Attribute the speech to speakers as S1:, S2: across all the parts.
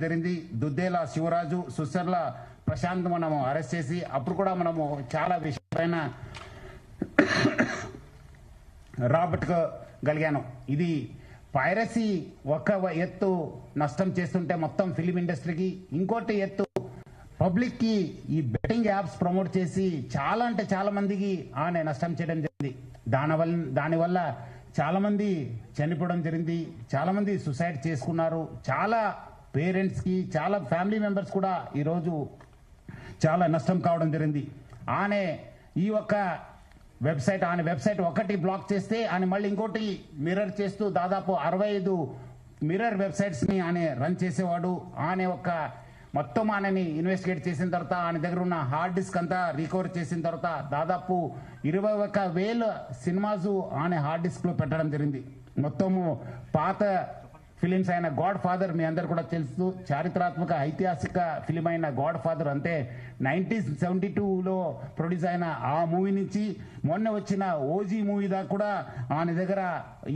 S1: జరిగింది. దుద్దేల శివరాజు, సుసర్ల ప్రశాంత్ మనము అరెస్ట్ చేసి అప్పుడు కూడా మనము చాలా విషయమైన రాబట్టుకోగలిగాను. ఇది పైరసీ ఒక ఎత్తు నష్టం చేస్తుంటే మొత్తం ఫిలిం ఇండస్ట్రీకి, ఇంకోటి ఎత్తు పబ్లిక్ కి ఈ బెట్టింగ్ యాప్స్ ప్రమోట్ చేసి చాలా అంటే చాలా మందికి ఆమె నష్టం చేయడం జరిగింది. దానివల్ల చాలా మంది చనిపోవడం జరిగింది, చాలా మంది సూసైడ్ చేసుకున్నారు. చాలా పేరెంట్స్ కి, చాలా ఫ్యామిలీ మెంబర్స్ కూడా ఈరోజు చాలా నష్టం కావడం జరిగింది. ఆమె ఈ ఒక్క వెబ్సైట్ ఒకటి బ్లాక్ చేస్తే ఆయన మళ్ళీ ఇంకోటి మిర్రర్ చేస్తూ దాదాపు 65 మిర్రర్ వెబ్సైట్స్ ని ఆయన రన్ చేసేవాడు. ఆయన ఒక మొత్తం ఆయనని ఇన్వెస్టిగేట్ చేసిన తర్వాత ఆయన దగ్గర ఉన్న హార్డ్ డిస్క్ అంతా రికవర్ చేసిన తర్వాత దాదాపు 21,000 సినిమాస్ ఆయన హార్డ్ డిస్క్ లో పెట్టడం జరిగింది. మొత్తము పాత ఫిలిమ్స్ అయిన గాడ్ ఫాదర్ మీ అందరు కూడా తెలుసు, చారిత్రాత్మక ఐతిహాసిక ఫిలిం అయిన గాడ్ ఫాదర్ అంటే 1972లో ప్రొడ్యూస్ అయిన ఆ మూవీ నుంచి మొన్న వచ్చిన ఓజీ మూవీ దాకా కూడా ఆయన దగ్గర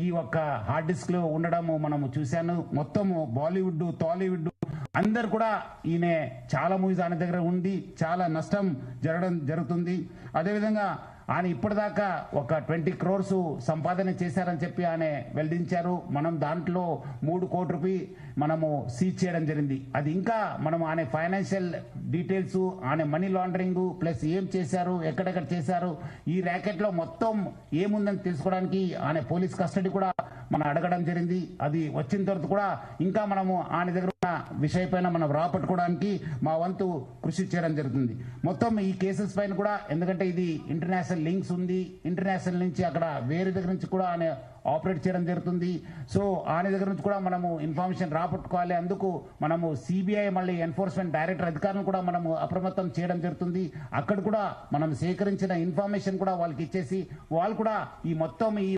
S1: ఈ ఒక్క హార్డ్ డిస్క్ లో ఉండడము మనము చూశాను. మొత్తము బాలీవుడ్, టాలీవుడ్ అందరు కూడా ఈయన చాలా మూవీస్ ఆయన దగ్గర ఉంది, చాలా నష్టం జరుగుతుంది. అదేవిధంగా ఆయన ఇప్పటిదాకా ఒక 20 crores సంపాదన చేశారని చెప్పి ఆయన వెల్లడించారు. మనం దాంట్లో 3 కోట్ల రూపాయలు మనము సీజ్ చేయడం జరిగింది. అది ఇంకా మనం ఆయన ఫైనాన్షియల్ డీటెయిల్స్, ఆయన మనీ లాండరింగ్ ప్లస్ ఏం చేశారు, ఎక్కడెక్కడ చేశారు, ఈ ర్యాకెట్ లో మొత్తం ఏముందని తెలుసుకోవడానికి ఆయన పోలీస్ కస్టడీ కూడా మనం అడగడం జరిగింది. అది వచ్చిన తర్వాత కూడా ఇంకా మనము ఆయన దగ్గర ఉన్న విషయపైన మనం రాపట్టుకోవడానికి మా వంతు కృషి చేయడం జరుగుతుంది. మొత్తం ఈ కేసెస్ పైన కూడా, ఎందుకంటే ఇది ఇంటర్నేషనల్ లింక్స్ ఉంది, ఇంటర్నేషనల్ నుంచి అక్కడ వేరే దగ్గర నుంచి కూడా ఆయన ఆపరేట్ చేయడం జరుగుతుంది. సో ఆయన దగ్గర నుంచి కూడా మనము ఇన్ఫర్మేషన్ రాపట్టుకోవాలి. అందుకు మనము సిబిఐ మళ్ళీ ఎన్ఫోర్స్మెంట్ డైరెక్టర్ అధికారులను కూడా మనము అప్రమత్తం చేయడం జరుగుతుంది. అక్కడ కూడా మనం సేకరించిన ఇన్ఫర్మేషన్ కూడా వాళ్ళకి ఇచ్చేసి వాళ్ళు కూడా ఈ మొత్తం ఈ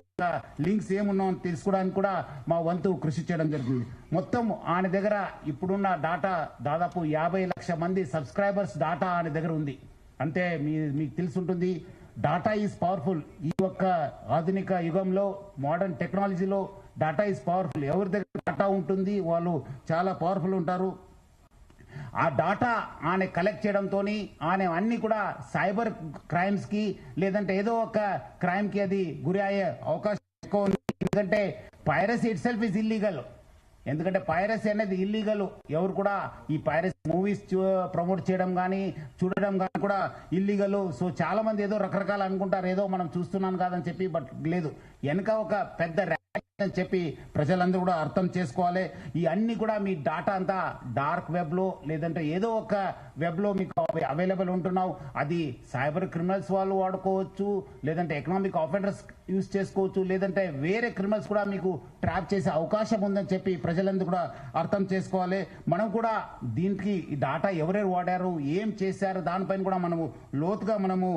S1: లింక్స్ ఏమున్నాయని తెలుసుకోవడానికి కూడా మా వంతు కృషి చేయడం జరుగుతుంది. మొత్తం ఆయన దగ్గర ఇప్పుడున్న డాటా దాదాపు 50 లక్షల మంది సబ్స్క్రైబర్స్ డాటా ఆయన దగ్గర ఉంది. అంటే మీకు తెలుసుంటుంది, డాటా ఈజ్ పవర్ఫుల్. ఈ ఒక్క ఆధునిక యుగంలో, మోడర్న్ టెక్నాలజీలో డాటా ఈజ్ పవర్ఫుల్. ఎవరి దగ్గర డాటా ఉంటుంది వాళ్ళు చాలా పవర్ఫుల్ ఉంటారు. ఆ డాటా ఆయన కలెక్ట్ చేయడంతో ఆయన అన్ని కూడా సైబర్ క్రైమ్స్ కి లేదంటే ఏదో ఒక క్రైమ్ కి అది గురి అయ్యే అవకాశం ఎక్కువ ఉంది. ఎందుకంటే piracy it self is illegal. ఎందుకంటే పైరసీ అనేది ఇల్లీగల్. ఎవరు కూడా ఈ పైరసీ మూవీస్ ప్రమోట్ చేయడం కానీ చూడడం కానీ కూడా ఇల్లీగల్. సో చాలా మంది ఏదో రకరకాలు అనుకుంటారు, ఏదో మనం చూస్తున్నాం కాదని చెప్పి, బట్ లేదు, వెనక ఒక పెద్ద అని చెప్పి ప్రజలందరూ కూడా అర్థం చేసుకోవాలి. ఈ అన్ని కూడా మీ డాటా అంతా డార్క్ వెబ్ లో లేదంటే ఏదో ఒక వెబ్ లో మీకు అవైలబుల్ ఉంటున్నావు. అది సైబర్ క్రిమినల్స్ వాళ్ళు వాడుకోవచ్చు, లేదంటే ఎకనామిక్ ఆఫెండర్స్ యూజ్ చేసుకోవచ్చు, లేదంటే వేరే క్రిమినల్స్ కూడా మీకు ట్రాప్ చేసే అవకాశం ఉందని చెప్పి ప్రజలందరూ కూడా అర్థం చేసుకోవాలి. మనం కూడా దీనికి ఈ డాటా ఎవరెవరు వాడారు, ఏం చేశారు, దానిపైన కూడా మనము లోతుగా మనము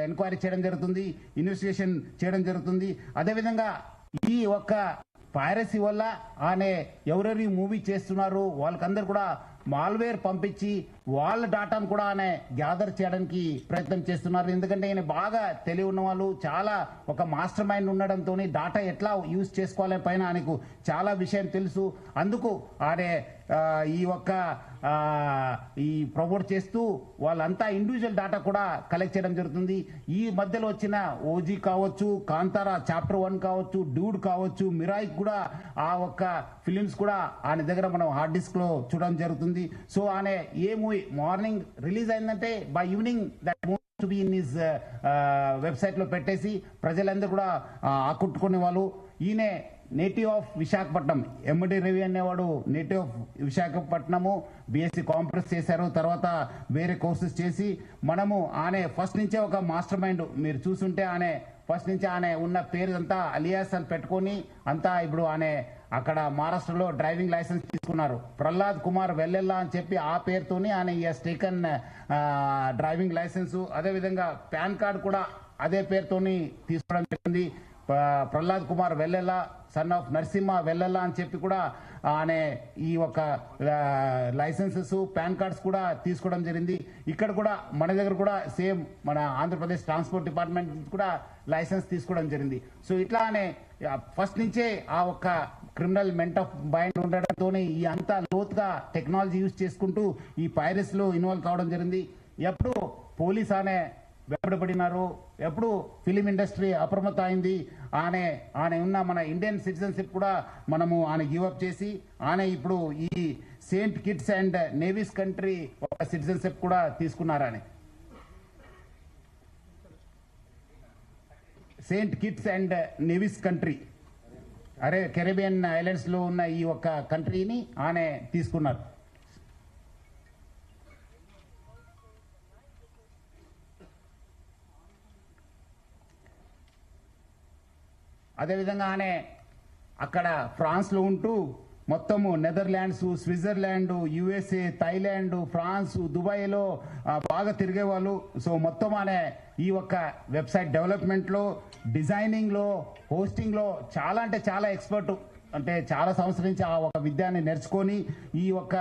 S1: ఎంక్వైరీ చేయడం జరుగుతుంది, ఇన్వెస్టిగేషన్ చేయడం జరుగుతుంది. అదేవిధంగా ఈ ఒక్క పైరసీ వల్ల ఆయన ఎవరెవరు మూవీ చేస్తున్నారు వాళ్ళకందరూ కూడా మాల్వేర్ పంపించి వాళ్ళ డాటాను కూడా ఆయన గ్యాదర్ చేయడానికి ప్రయత్నం చేస్తున్నారు. ఎందుకంటే ఆయన బాగా తెలివి ఉన్న వాళ్ళు, చాలా ఒక మాస్టర్ మైండ్ ఉండడంతో డాటా ఎట్లా యూజ్ చేసుకోవాలని పైన ఆయనకు చాలా విషయం తెలుసు. అందుకు ఆయన ఈ ఒక్క ఈ ప్రమోట్ చేస్తూ వాళ్ళంతా ఇండివిజువల్ డాటా కూడా కలెక్ట్ చేయడం జరుగుతుంది. ఈ మధ్యలో వచ్చిన ఓజీ కావచ్చు, కాంతారా చాప్టర్ 1 కావచ్చు, డ్యూడ్ కావచ్చు, మిరాయి కూడా ఆ ఒక్క ఫిలిమ్స్ కూడా ఆయన దగ్గర మనం హార్డ్ డిస్క్ లో చూడడం జరుగుతుంది. సో ఆయన ఏ మూవీ మార్నింగ్ రిలీజ్ అయిందంటే by evening that movie to be in his website లో పెట్టేసి ప్రజలందరూ కూడా ఆకట్టుకునే వాళ్ళు. ఈయన నేటివ్ ఆఫ్ విశాఖపట్నం, ఎండి రవి అనేవాడు native of Visakhapatnam, BSc computers చేశారు. తర్వాత వేరే కోర్సెస్ చేసి మనము ఆయన ఫస్ట్ నుంచే ఒక మాస్టర్ మైండ్. మీరు చూసుంటే ఆయన ఫస్ట్ నుంచి ఆయన ఉన్న పేరు అంతా అలియాస్ అని పెట్టుకొని అంతా ఇప్పుడు ఆయన అక్కడ మహారాష్ట్రలో డ్రైవింగ్ లైసెన్స్ తీసుకున్నారు. ప్రహ్లాద్ కుమార్ వెల్లెల్లా అని చెప్పి ఆ పేరుతోని ఆయన ఎస్ టేకన్ డ్రైవింగ్ లైసెన్స్. అదేవిధంగా పాన్ కార్డు కూడా అదే పేరుతోని తీసుకోవడం జరిగింది. ప్రహ్లాద్ కుమార్ వెల్లెల్లా, సన్ ఆఫ్ నరసింహ వెల్లెల్లా అని చెప్పి కూడా ఆయన ఈ ఒక లైసెన్సెస్, పాన్ కార్డ్స్ కూడా తీసుకోవడం జరిగింది. ఇక్కడ కూడా మన దగ్గర కూడా సేమ్ మన ఆంధ్రప్రదేశ్ ట్రాన్స్పోర్ట్ డిపార్ట్మెంట్ కూడా లైసెన్స్ తీసుకోవడం జరిగింది. సో ఇట్లానే ఫస్ట్ నుంచే ఆ ఒక్క క్రిమినల్ మెంట్ ఆఫ్ మైండ్ ఉండడంతో ఈ అంతా లోతుగా టెక్నాలజీ యూజ్ చేసుకుంటూ ఈ పైరసీలో ఇన్వాల్వ్ కావడం జరిగింది. ఎప్పుడు పోలీస్ ఆనే వెంబడబడినారు, ఎప్పుడు ఫిలిం ఇండస్ట్రీ అప్రమత్తం అయింది, ఆయన ఉన్న మన ఇండియన్ సిటిజన్షిప్ కూడా మనము ఆయన గివప్ చేసి ఆయన ఇప్పుడు ఈ Saint Kitts and navies country ఒక సిటిజన్షిప్ కూడా తీసుకున్నారని. Saint Kitts and navies country Caribbean islands లో ఉన్న ఈ ఒక్క కంట్రీని ఆయన తీసుకున్నారు. అదేవిధంగా ఆయన అక్కడ ఫ్రాన్స్లో ఉంటూ మొత్తము Netherlands, Switzerland, USA, Thailand, France, దుబాయ్లో బాగా తిరిగేవాళ్ళు. సో మొత్తం ఆయన ఈ ఒక్క వెబ్సైట్ డెవలప్మెంట్లో, డిజైనింగ్లో, హోస్టింగ్లో చాలా అంటే చాలా ఎక్స్పర్ట్. అంటే చాలా సంవత్సరం నుంచి ఆ ఒక విద్యాన్ని నేర్చుకొని ఈ ఒక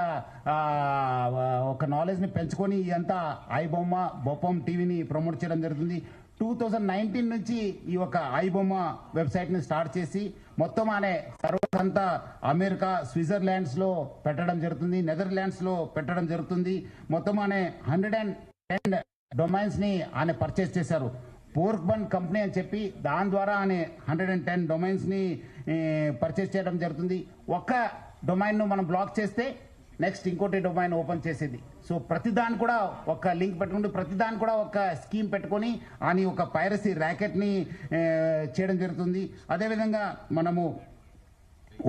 S1: నాలెడ్జ్ని పెంచుకొని ఇదంతా ఐబొమ్మ బొప్పం టీవీని ప్రమోట్ చేయడం జరుగుతుంది. 2019 నుంచి ఈ ఒక ఐబొమ్మ వెబ్సైట్ని స్టార్ట్ చేసి మొత్తం అనే సర్వసంతా అమెరికా, స్విట్జర్లాండ్స్లో పెట్టడం జరుగుతుంది, నెదర్లాండ్స్లో పెట్టడం జరుగుతుంది. మొత్తం అనే 110 డొమైన్స్ని ఆయన పర్చేస్ చేశారు. పోర్క్ బన్ కంపెనీ అని చెప్పి దాని ద్వారా ఆయన 110 డొమైన్స్ని పర్చేస్ చేయడం జరుగుతుంది. ఒక్క డొమైన్ను మనం బ్లాక్ చేస్తే నెక్స్ట్ ఇంకోటి డొమైన్ ఓపెన్ చేసేది. సో ప్రతిదాని కూడా ఒక లింక్ పెట్టుకుంటూ ప్రతిదాని కూడా ఒక స్కీమ్ పెట్టుకొని అని ఒక పైరసీ ర్యాకెట్ని చేయడం జరుగుతుంది. అదేవిధంగా మనము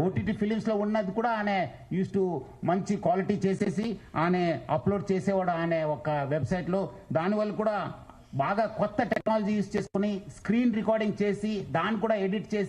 S1: ఓటీటీ ఫిలిమ్స్లో ఉన్నది కూడా ఆయన యూస్ టు మంచి క్వాలిటీ చేసేసి ఆయన అప్లోడ్ చేసేవాడు ఆయన ఒక వెబ్సైట్లో. దానివల్ల కూడా బాగా కొత్త టెక్నాలజీ యూస్ చేసుకుని స్క్రీన్ రికార్డింగ్ చేసి దాన్ని కూడా ఎడిట్ చేసి